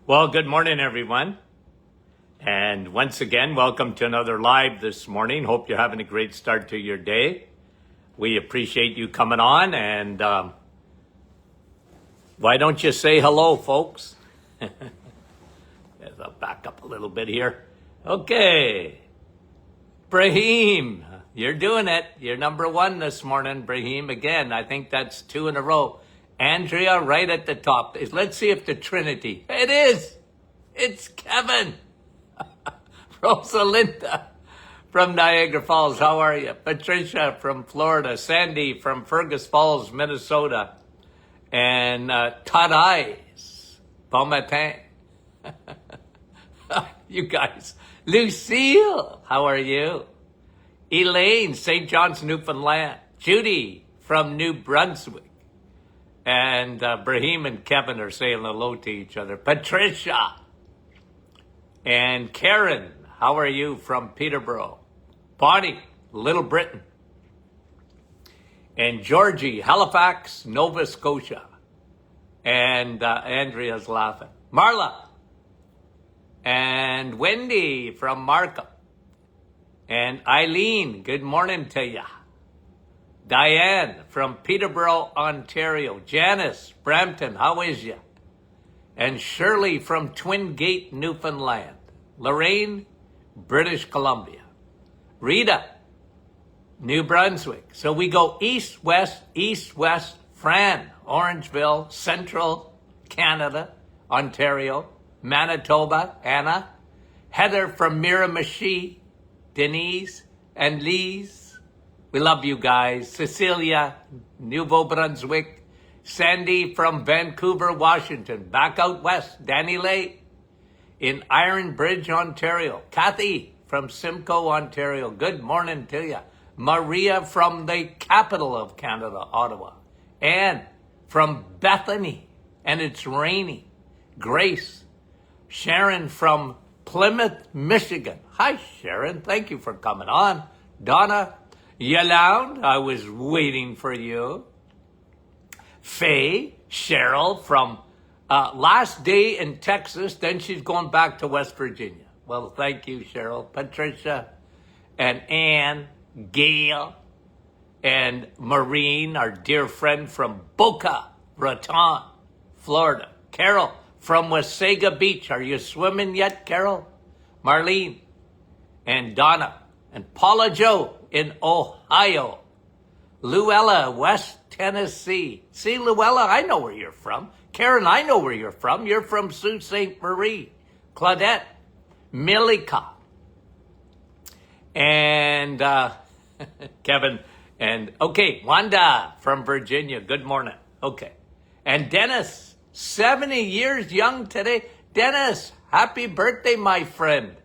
Well, good morning, everyone. And once again, welcome to another live this morning. Hope you're having a great start to your day. We appreciate you coming on. And why don't you say hello, folks? I'll back up a little bit here. Okay. Brahim, you're doing it. You're number one this morning, Brahim. Again, I think that's 2 in a row. Andrea, right at the top. Let's see if the Trinity. It is. It's Kevin. Rosalinda from Niagara Falls. How are you? Patricia from Florida. Sandy from Fergus Falls, Minnesota. And Tadais. Bon matin. You guys. Lucille, how are you? Elaine, St. John's, Newfoundland. Judy from New Brunswick. And Brahim and Kevin are saying hello to each other. Patricia and Karen, how are you from Peterborough? Bonnie, Little Britain. And Georgie, Halifax, Nova Scotia. And Andrea's laughing. Marla and Wendy from Markham. And Eileen, good morning to ya. Diane from Peterborough, Ontario. Janice, Brampton, how is ya? And Shirley from Twin Gate, Newfoundland. Lorraine, British Columbia. Rita, New Brunswick. So we go east, west, Fran, Orangeville, Central Canada, Ontario, Manitoba, Anna. Heather from Miramichi, Denise, and Lise. We love you guys. Cecilia, Nouveau Brunswick. Sandy from Vancouver, Washington. Back out west, Danny Lay in Iron Bridge, Ontario. Kathy from Simcoe, Ontario. Good morning to you. Maria from the capital of Canada, Ottawa. Anne from Bethany, and it's rainy. Grace. Sharon from Plymouth, Michigan. Hi, Sharon. Thank you for coming on. Donna Yalound, I was waiting for you. Faye, Cheryl from last day in Texas, then she's going back to West Virginia. Well, thank you, Cheryl. Patricia and Ann, Gail, and Maureen, our dear friend from Boca Raton, Florida. Carol from Wasaga Beach. Are you swimming yet, Carol? Marlene and Donna and Paula Joe in Ohio. Luella, West Tennessee. See, Luella, I know where you're from. Karen, I know where you're from. You're from Sault Ste. Marie. Claudette, Milika. And Kevin, and okay, Wanda from Virginia. Good morning. Okay. And Dennis, 70 years young today. Dennis, happy birthday, my friend.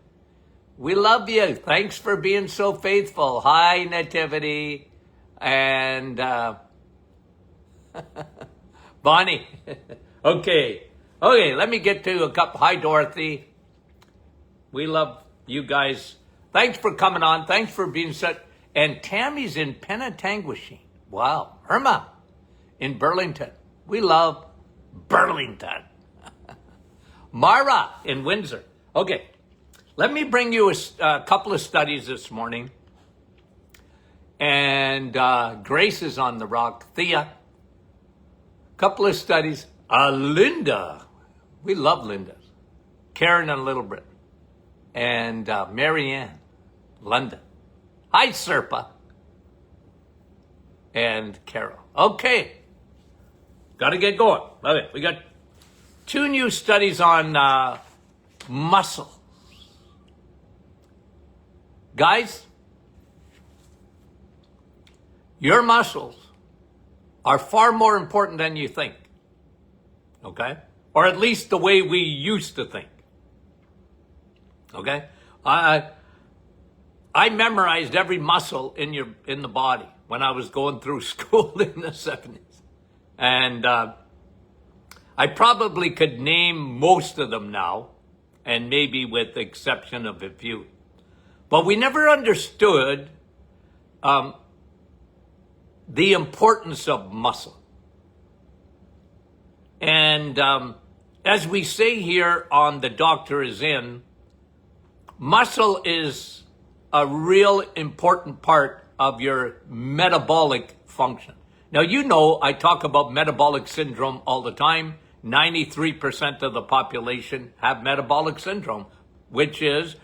We love you. Thanks for being so faithful. Hi, Nativity. And Bonnie. Okay, let me get to a couple. Hi, Dorothy. We love you guys. Thanks for coming on. Thanks for being such. And Tammy's in Penetanguishene. Wow. Irma in Burlington. We love Burlington. Mara in Windsor. Okay, let me bring you a couple of studies this morning. And Grace is on the rock. Thea, couple of studies. Linda, we love Linda. Karen in Little Britain. And Marianne, London. Hi, Serpa. And Carol. Okay, got to get going. Love it. We got 2 new studies on muscle. Guys, your muscles are far more important than you think, okay? Or at least the way we used to think, okay? I memorized every muscle in the body when I was going through school in the 70s. And I probably could name most of them now, and maybe with the exception of a few. But we never understood the importance of muscle. And as we say here on The Doctor Is In, muscle is a real important part of your metabolic function. Now, you know, I talk about metabolic syndrome all the time. 93% of the population have metabolic syndrome, which is,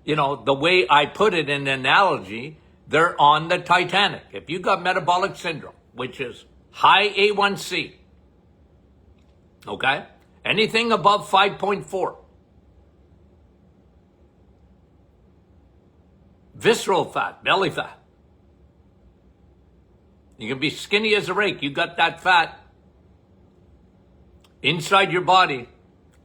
you know, the way I put it in an analogy, they're on the Titanic. If you got metabolic syndrome, which is high A1C, okay? Anything above 5.4. Visceral fat, belly fat. You can be skinny as a rake. You got that fat inside your body,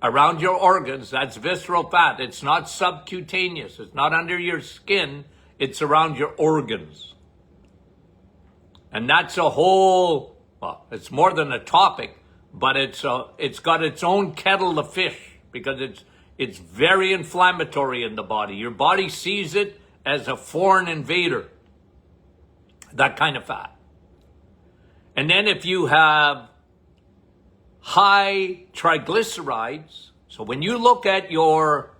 around your organs. That's visceral fat. It's not subcutaneous. It's not under your skin. It's around your organs. And that's a whole, well, it's more than a topic, but it's got its own kettle of fish because it's very inflammatory in the body. Your body sees it as a foreign invader, that kind of fat. And then if you have high triglycerides, so when you look at your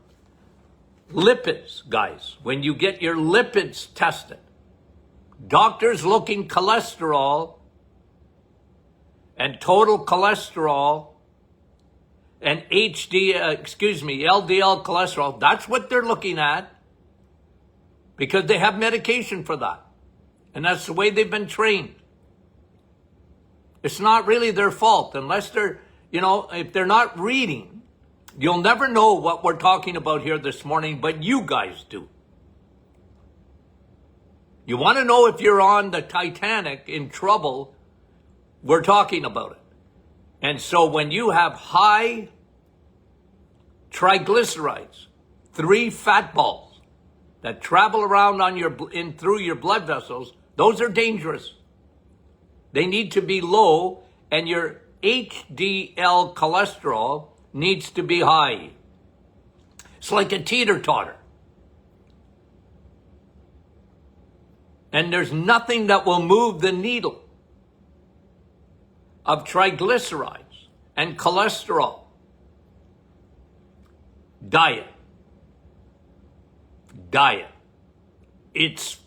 lipids, guys, when you get your lipids tested, doctors looking cholesterol and total cholesterol and LDL cholesterol, that's what they're looking at because they have medication for that. And that's the way they've been trained. It's not really their fault unless they're, you know, if they're not reading, you'll never know what we're talking about here this morning, but you guys do. You want to know if you're on the Titanic in trouble, we're talking about it. And so when you have high triglycerides, 3 fat balls that travel around on through your blood vessels, those are dangerous. They need to be low, and your HDL cholesterol needs to be high. It's like a teeter-totter. And there's nothing that will move the needle of triglycerides and cholesterol. Diet. It's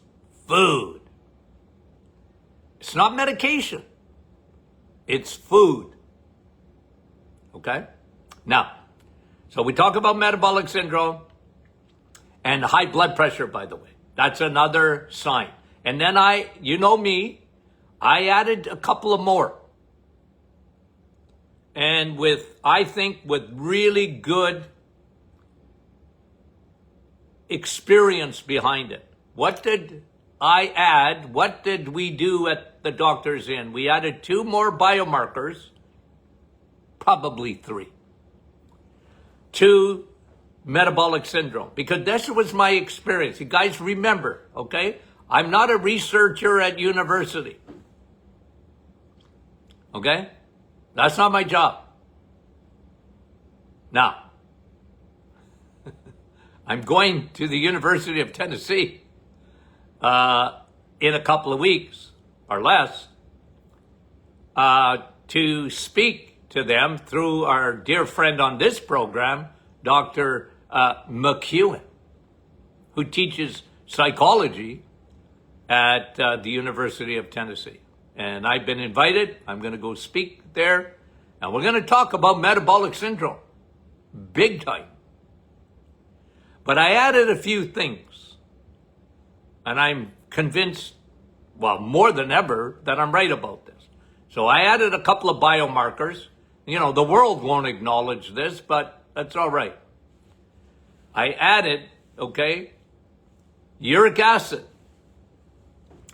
food. It's not medication. It's food. Okay? Now, so we talk about metabolic syndrome and high blood pressure, by the way. That's another sign. And then you know me, I added a couple of more. And I think with really good experience behind it. What did I add? What did we do at the Doctor's Inn? We added 2 more biomarkers, probably 3, to metabolic syndrome, because this was my experience. You guys remember, okay? I'm not a researcher at university. Okay? That's not my job. Now, I'm going to the University of Tennessee in a couple of weeks or less to speak to them through our dear friend on this program, Dr. McEwen, who teaches psychology at the University of Tennessee. And I've been invited. I'm going to go speak there. And we're going to talk about metabolic syndrome. Big time. But I added a few things. And I'm convinced, well, more than ever, that I'm right about this. So I added a couple of biomarkers. You know, the world won't acknowledge this, but that's all right. I added, okay, uric acid.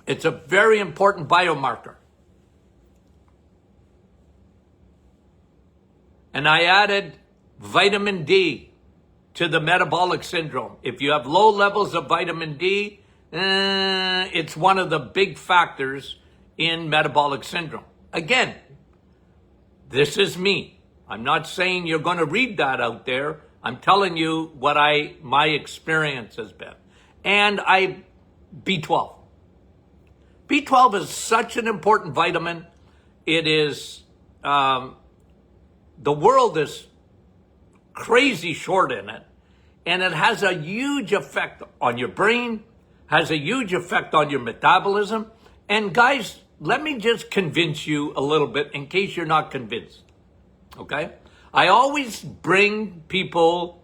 It's a very important biomarker. And I added vitamin D to the metabolic syndrome. If you have low levels of vitamin D, it's one of the big factors in metabolic syndrome. Again, this is me. I'm not saying you're going to read that out there. I'm telling you what my experience has been. And B12. B12 is such an important vitamin. It is, the world is crazy short in it. And it has a huge effect on your brain, has a huge effect on your metabolism. And guys, let me just convince you a little bit in case you're not convinced. Okay? I always bring people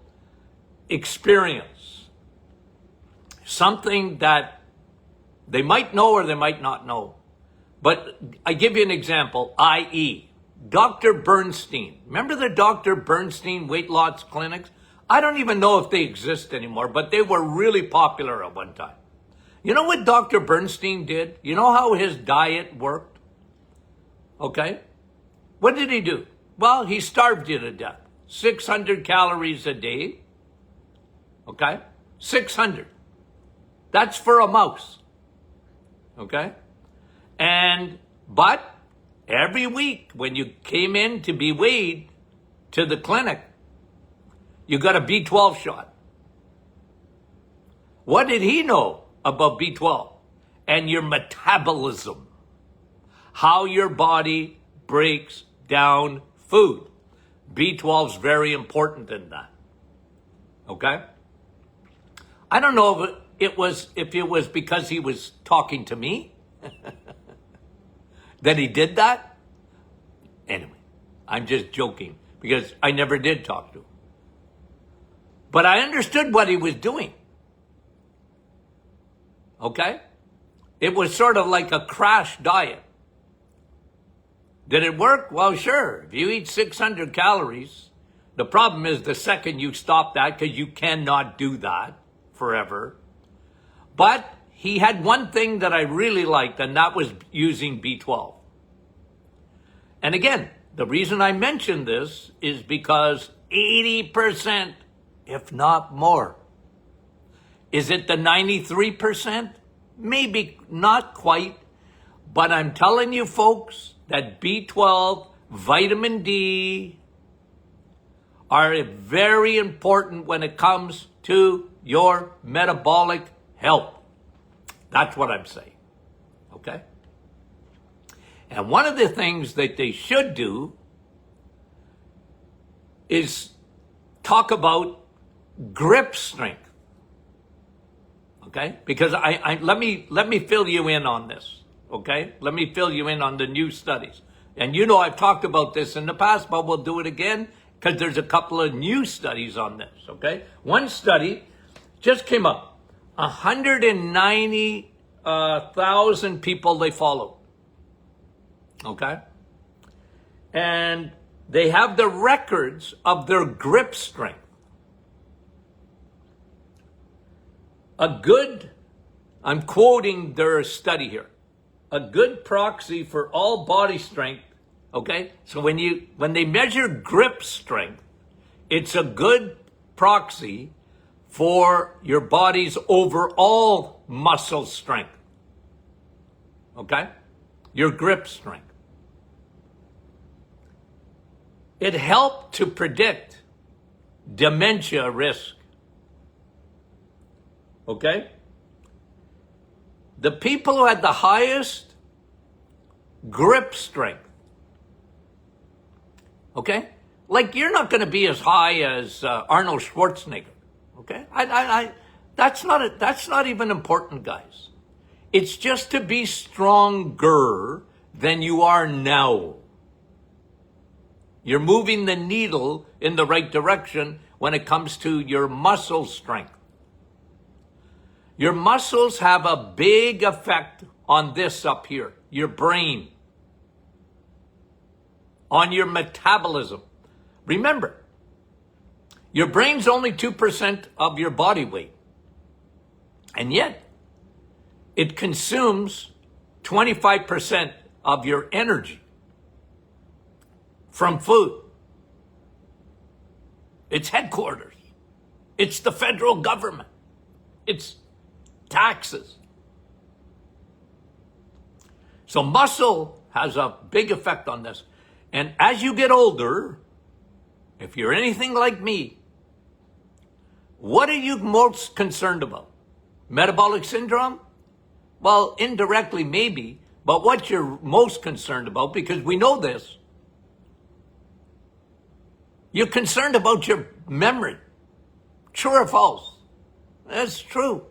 experience, something that they might know or they might not know. But I give you an example, i.e., Dr. Bernstein. Remember the Dr. Bernstein weight loss clinics? I don't even know if they exist anymore, but they were really popular at one time. You know what Dr. Bernstein did? You know how his diet worked? Okay? What did he do? Well, he starved you to death. 600 calories a day. Okay? 600. That's for a mouse. Okay? But every week when you came in to be weighed to the clinic, you got a B12 shot. What did he know about B12? And your metabolism. How your body breaks down food. B12 is very important in that. Okay? I don't know if it was because he was talking to me that he did that. Anyway, I'm just joking because I never did talk to him. But I understood what he was doing. Okay? It was sort of like a crash diet. Did it work? Well, sure. If you eat 600 calories, the problem is the second you stop that, because you cannot do that forever. But he had one thing that I really liked, and that was using B12. And again, the reason I mention this is because 80%, if not more. Is it the 93%? Maybe not quite. But I'm telling you, folks, that B12, vitamin D are very important when it comes to your metabolic health. That's what I'm saying. Okay? And one of the things that they should do is talk about grip strength. Okay? Because let me fill you in on this. Okay? Let me fill you in on the new studies. And you know I've talked about this in the past, but we'll do it again because there's a couple of new studies on this. Okay? One study just came up. 190,000 people they followed. Okay? And they have the records of their grip strength. I'm quoting their study here, a good proxy for all body strength, okay? So when they measure grip strength, it's a good proxy for your body's overall muscle strength, okay? Your grip strength. It helped to predict dementia risk. Okay? The people who had the highest grip strength. Okay? Like you're not going to be as high as Arnold Schwarzenegger. Okay? That's not even important, guys. It's just to be stronger than you are now. You're moving the needle in the right direction when it comes to your muscle strength. Your muscles have a big effect on this up here, your brain, on your metabolism. Remember, your brain's only 2% of your body weight, and yet it consumes 25% of your energy from food. It's headquarters. It's the federal government. It's taxes. So muscle has a big effect on this. And as you get older, if you're anything like me, what are you most concerned about? Metabolic syndrome? Well, indirectly maybe, but what you're most concerned about, because we know this, You're concerned about your memory. True or false? That's true.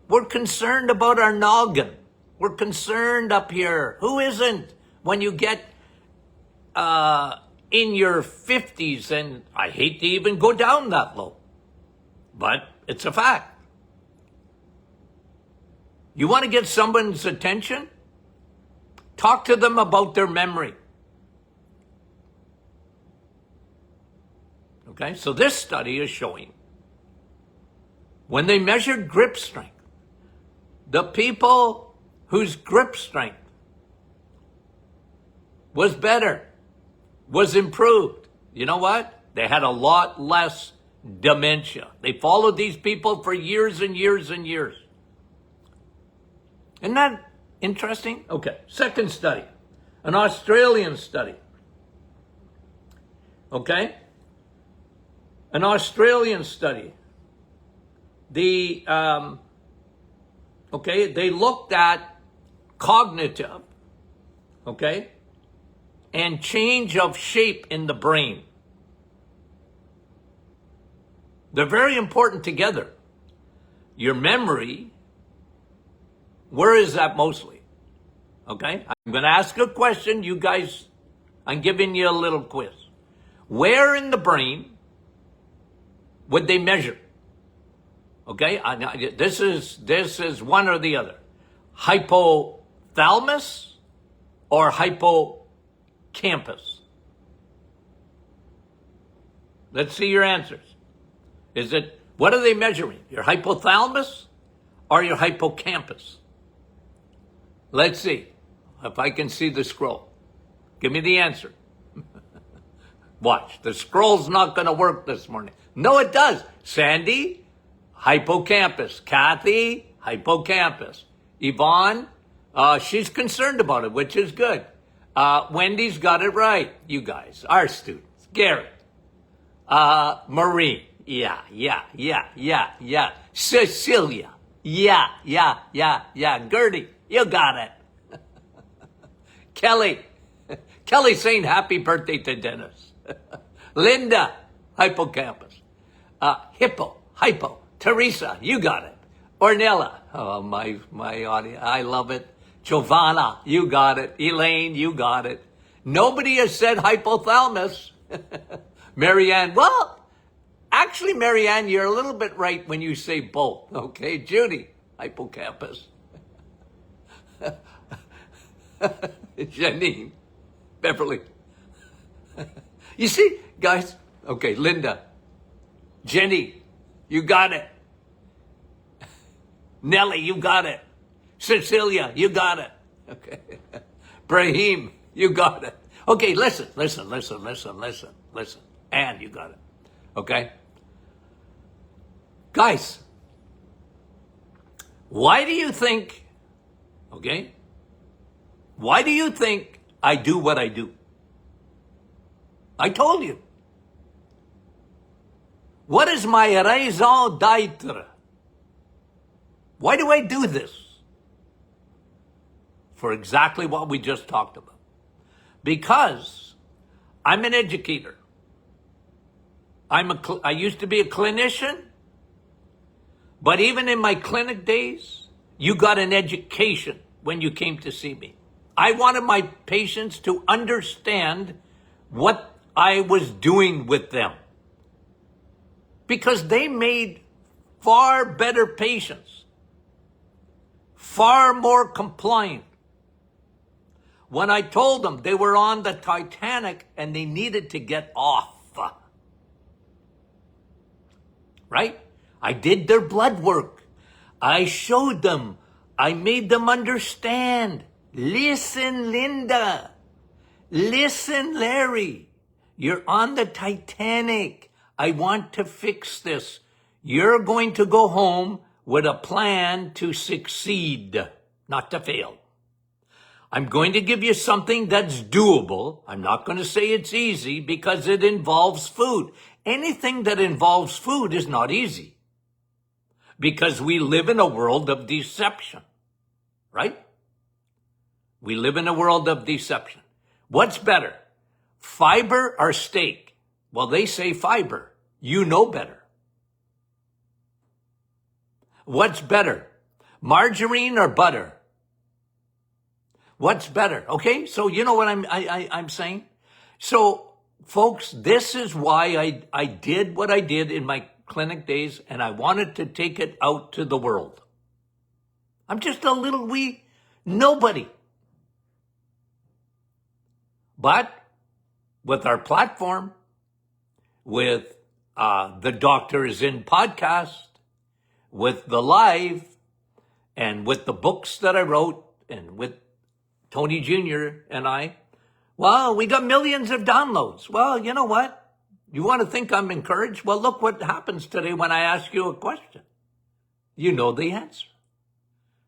We're concerned about our noggin. We're concerned up here. Who isn't? When you get in your 50s, and I hate to even go down that low, but it's a fact. You want to get someone's attention? Talk to them about their memory. Okay, so this study is showing when they measured grip strength, the people whose grip strength was better, was improved, you know what? They had a lot less dementia. They followed these people for years and years and years. Isn't that interesting? Okay, second study, an Australian study. Okay? An Australian study. They looked at cognitive, okay, and change of shape in the brain. They're very important together. Your memory, where is that mostly? Okay, I'm going to ask a question. You guys, I'm giving you a little quiz. Where in the brain would they measure? Okay, this is one or the other. Hypothalamus or hippocampus? Let's see your answers. What are they measuring? Your hypothalamus or your hippocampus? Let's see if I can see the scroll. Give me the answer. Watch, the scroll's not going to work this morning. No, it does. Sandy, hippocampus. Kathy, hippocampus. Yvonne, she's concerned about it, which is good. Wendy's got it right. You guys, our students. Garrett, Marie, yeah. Cecilia, yeah. Gertie, you got it. Kelly saying happy birthday to Dennis. Linda, hippocampus. Hypo. Teresa, you got it. Ornella, oh, my audience, I love it. Giovanna, you got it. Elaine, you got it. Nobody has said hypothalamus. Marianne, well, actually, Marianne, you're a little bit right when you say both, okay? Judy, hippocampus. Janine, Beverly. You see, guys, okay, Linda, Jenny, you got it. Nellie, you got it. Cecilia, you got it. Okay. Brahim, you got it. Okay, listen. And you got it. Okay? Guys, why do you think I do what I do? I told you. What is my raison d'etre? Why do I do this? For exactly what we just talked about. Because I'm an educator. I used to be a clinician, but even in my clinic days, you got an education when you came to see me. I wanted my patients to understand what I was doing with them, because they made far better patients, far more compliant. When I told them they were on the Titanic and they needed to get off, right? I did their blood work. I showed them. I made them understand. Listen, Linda. Listen, Larry. You're on the Titanic. I want to fix this. You're going to go home with a plan to succeed, not to fail. I'm going to give you something that's doable. I'm not going to say it's easy because it involves food. Anything that involves food is not easy because we live in a world of deception, right? We live in a world of deception. What's better, fiber or steak? Well, they say fiber. You know better. What's better, margarine or butter? What's better? Okay, so you know what I'm saying? So, folks, this is why I did what I did in my clinic days, and I wanted to take it out to the world. I'm just a little wee nobody. But with our platform, with the Doctor is In podcast, with the live, and with the books that I wrote, and with Tony Jr. and I, well, we got millions of downloads. Well, you know what? You want to think I'm encouraged? Well, look what happens today when I ask you a question. You know the answer.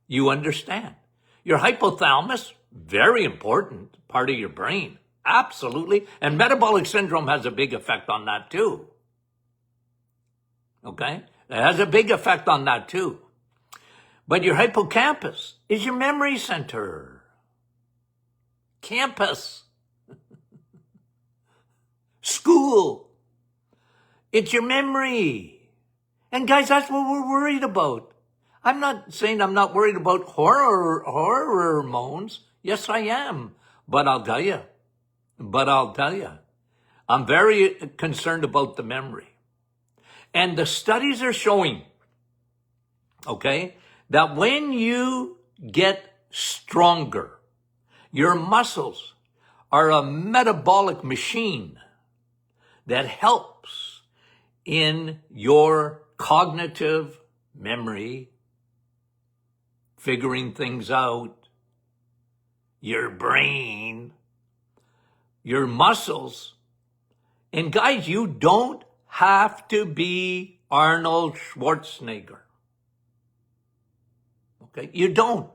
You understand. Your hypothalamus, very important part of your brain. Absolutely. And metabolic syndrome has a big effect on that too. Okay? It has a big effect on that too. But your hippocampus is your memory center. Campus. School. It's your memory. And guys, that's what we're worried about. I'm not saying I'm not worried about hormones. Yes, I am. But I'll tell you, I'm very concerned about the memory. And the studies are showing, okay, that when you get stronger, your muscles are a metabolic machine that helps in your cognitive memory, figuring things out, your brain, your muscles. And guys, you don't have to be Arnold Schwarzenegger. Okay? You don't.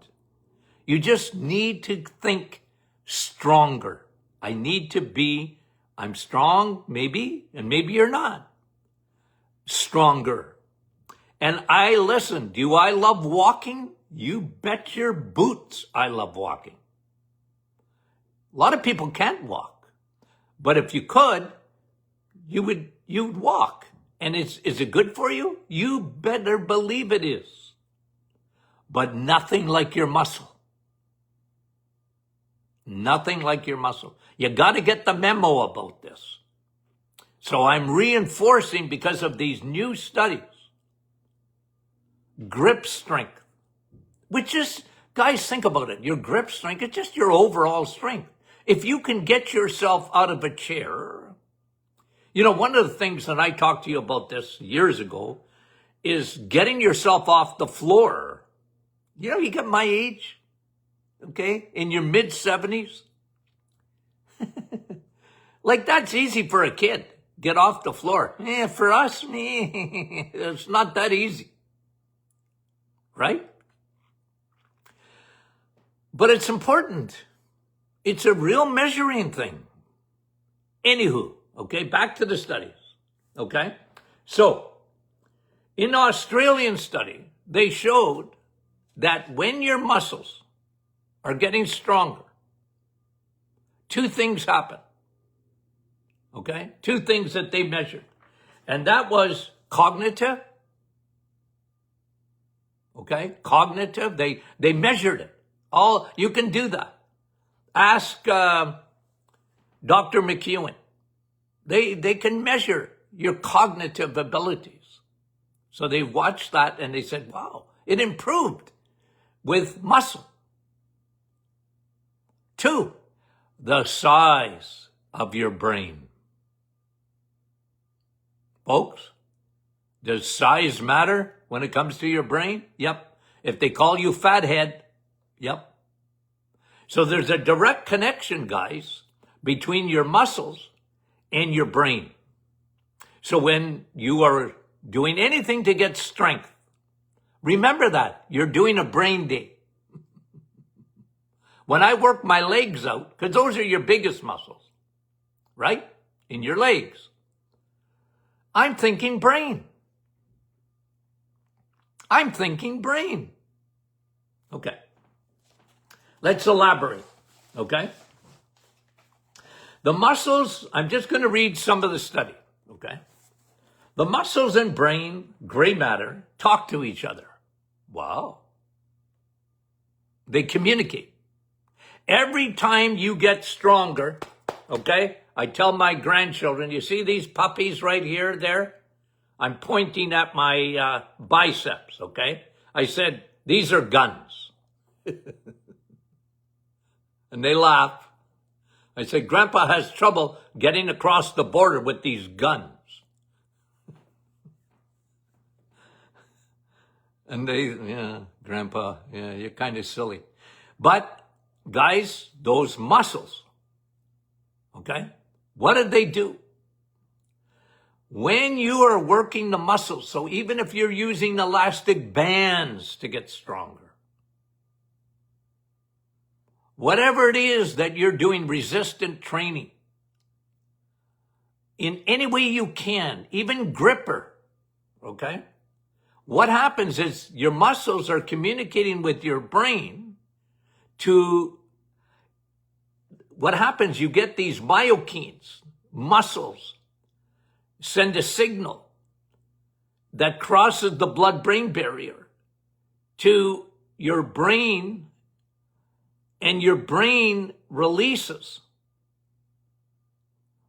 You just need to think stronger. I'm strong, maybe, and maybe you're not. Stronger. And listen, do I love walking? You bet your boots I love walking. A lot of people can't walk. But if you could, you'd walk. And is it good for you? You better believe it is. But nothing like your muscle. Nothing like your muscle. You got to get the memo about this. So I'm reinforcing, because of these new studies, grip strength, which is, guys, think about it. Your grip strength is just your overall strength. If you can get yourself out of a chair, you know, one of the things that I talked to you about this years ago is getting yourself off the floor. You know, you get my age, okay, in your mid-70s. Like, that's easy for a kid. Get off the floor. For us, it's not that easy. Right? But it's important. It's a real measuring thing. Anywho, okay, back to the studies. Okay? So, in the Australian study, they showed that when your muscles are getting stronger, two things happen. Okay? Two things that they measured. And that was cognitive. Okay? Cognitive. They measured it. You can do that. Ask Dr. McEwen. They can measure your cognitive abilities. So they watched that and they said, wow, it improved with muscle. 2, the size of your brain. Folks, does size matter when it comes to your brain? Yep. If they call you fathead, yep. So there's a direct connection, guys, between your muscles and your brain. So when you are doing anything to get strength, remember that. You're doing a brain day. When I work my legs out, because those are your biggest muscles, right? In your legs. I'm thinking brain. I'm thinking brain. Okay. Let's elaborate, okay? The muscles, I'm just going to read some of the study, okay? The muscles and brain, gray matter, talk to each other. Wow. They communicate. Every time you get stronger, okay? I tell my grandchildren, you see these puppies right here, there? I'm pointing at my biceps, okay? I said, these are guns. And they laugh. I said, Grandpa has trouble getting across the border with these guns. And they, yeah, Grandpa, yeah, you're kind of silly. But, guys, those muscles, okay? What did they do? When you are working the muscles, so even if you're using elastic bands to get stronger, whatever it is that you're doing, resistant training, in any way you can, even gripper, okay? What happens is your muscles are communicating with your brain to, what happens, you get these myokines, muscles, send a signal that crosses the blood-brain barrier to your brain, and your brain releases,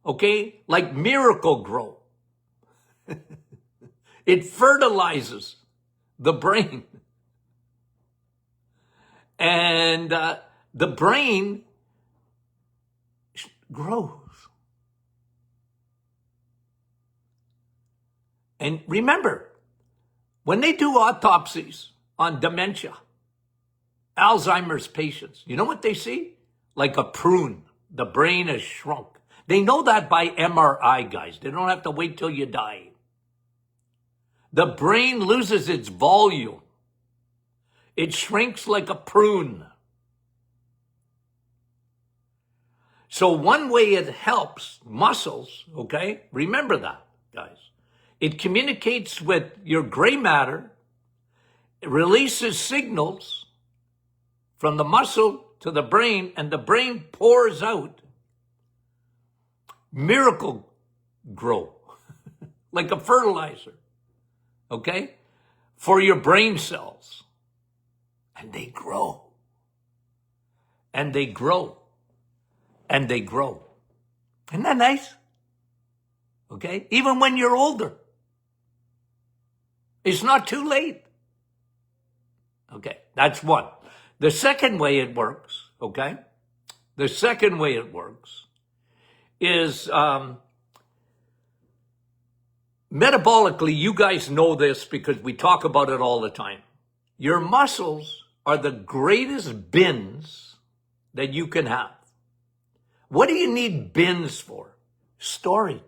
okay, like Miracle-Gro. It fertilizes the brain. And the brain grows. And remember, when they do autopsies on dementia, Alzheimer's patients, you know what they see? Like a prune. The brain has shrunk. They know that by MRI, guys. They don't have to wait till you die. The brain loses its volume. It shrinks like a prune. So one way it helps muscles, okay? Remember that, guys. It communicates with your gray matter. It releases signals from the muscle to the brain, and the brain pours out Miracle-Gro, like a fertilizer, okay, for your brain cells. And they grow. And they grow. And they grow. Isn't that nice? Okay? Even when you're older. It's not too late. Okay, that's one. The second way it works, okay? The second way it works is metabolically, you guys know this because we talk about it all the time. Your muscles are the greatest bins that you can have. What do you need bins for? Storage.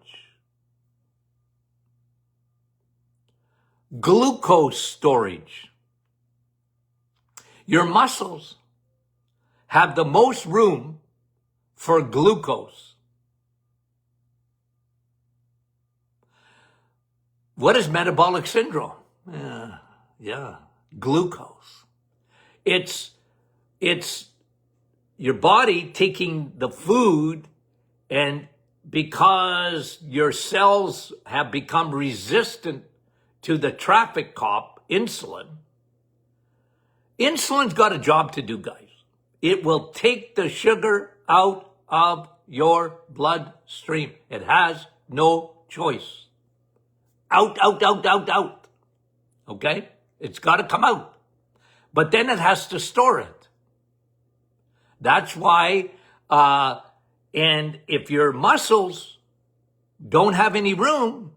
Glucose storage. Your muscles have the most room for glucose. What is metabolic syndrome? Yeah, glucose. It's your body taking the food, and because your cells have become resistant to the traffic cop, insulin's got a job to do, guys. It will take the sugar out of your bloodstream. It has no choice. Out. Okay? It's got to come out. But then it has to store it. That's why, and if your muscles don't have any room,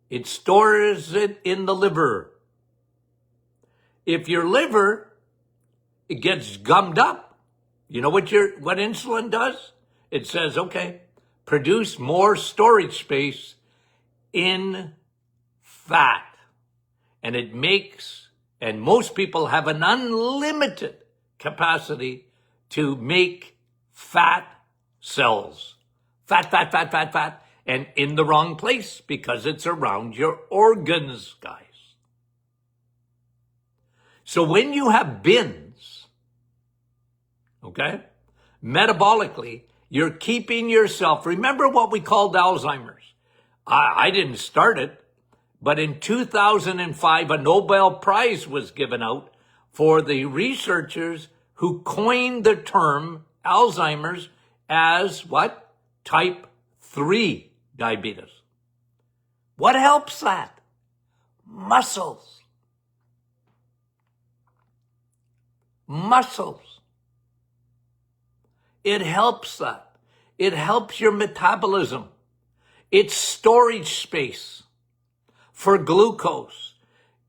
it stores it in the liver. If your liver, it gets gummed up, you know what insulin does? It says, okay, produce more storage space in fat. And it makes, and most people have an unlimited capacity to make fat cells. Fat, and in the wrong place because it's around your organs, guys. So when you have bins, okay, metabolically, You're keeping yourself. Remember what we called Alzheimer's. I didn't start it, but in 2005, a Nobel Prize was given out for the researchers who coined the term Alzheimer's as what? Type 3 diabetes. What helps that? Muscles. Muscles. It helps that. It helps your metabolism. It's storage space for glucose,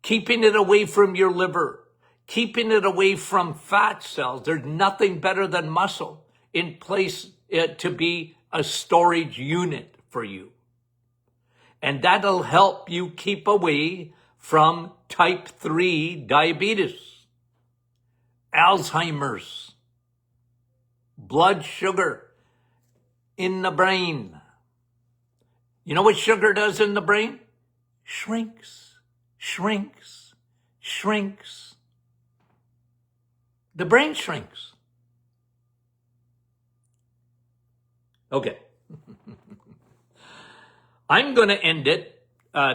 keeping it away from your liver, keeping it away from fat cells. There's nothing better than muscle in place to be a storage unit for you. And that'll help you keep away from type 3 diabetes, Alzheimer's, blood sugar in the brain. You know what sugar does in the brain? Shrinks, shrinks, shrinks. The brain shrinks. Okay. I'm going to end it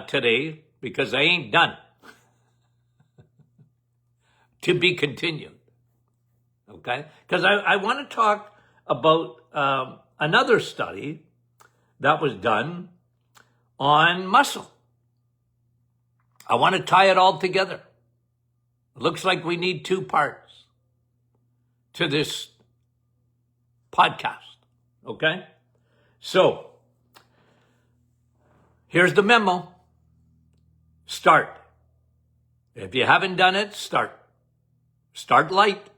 today because I ain't done. To be continued. Okay? Because I want to talk about another study that was done on muscle. I want to tie it all together. It looks like we need 2 parts to this podcast. Okay? So, here's the memo. Start. If you haven't done it, start. Start light.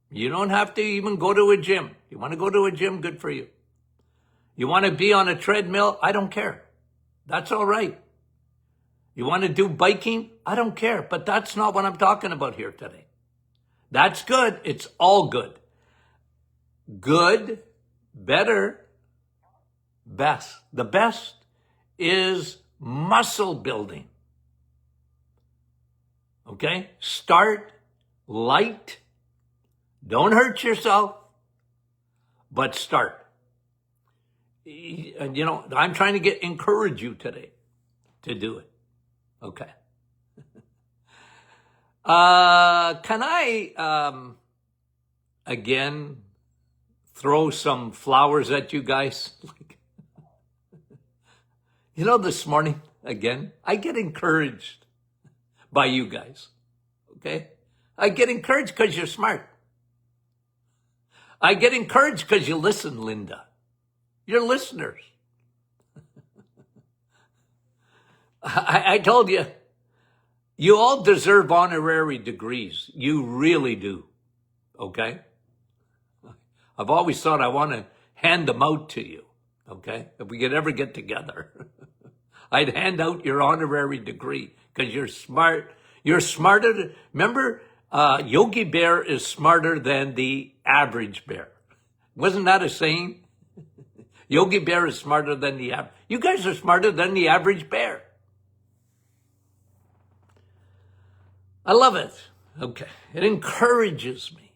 You don't have to even go to a gym. You want to go to a gym, good for you. You want to be on a treadmill? I don't care. That's all right. You want to do biking? I don't care. But that's not what I'm talking about here today. That's good. It's all good. Good, better, best. The best is muscle building. Okay? Start light. Don't hurt yourself, but start. And you know, I'm trying to encourage you today to do it. Okay. Can I, again, throw some flowers at you guys? You know, this morning, again, I get encouraged by you guys. Okay? I get encouraged because you're smart. I get encouraged because you listen, Linda. You're listeners. I told you, you all deserve honorary degrees. You really do. Okay? I've always thought I want to hand them out to you. Okay? If we could ever get together, I'd hand out your honorary degree because you're smart. You're smarter. Remember, Yogi Bear is smarter than the average bear. Wasn't that a saying? Yogi Bear is smarter than the average. You guys are smarter than the average bear. I love it. Okay. It encourages me.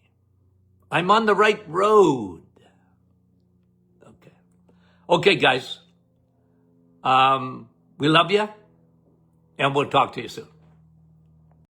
I'm on the right road. Okay. Okay, guys. We love you, and we'll talk to you soon.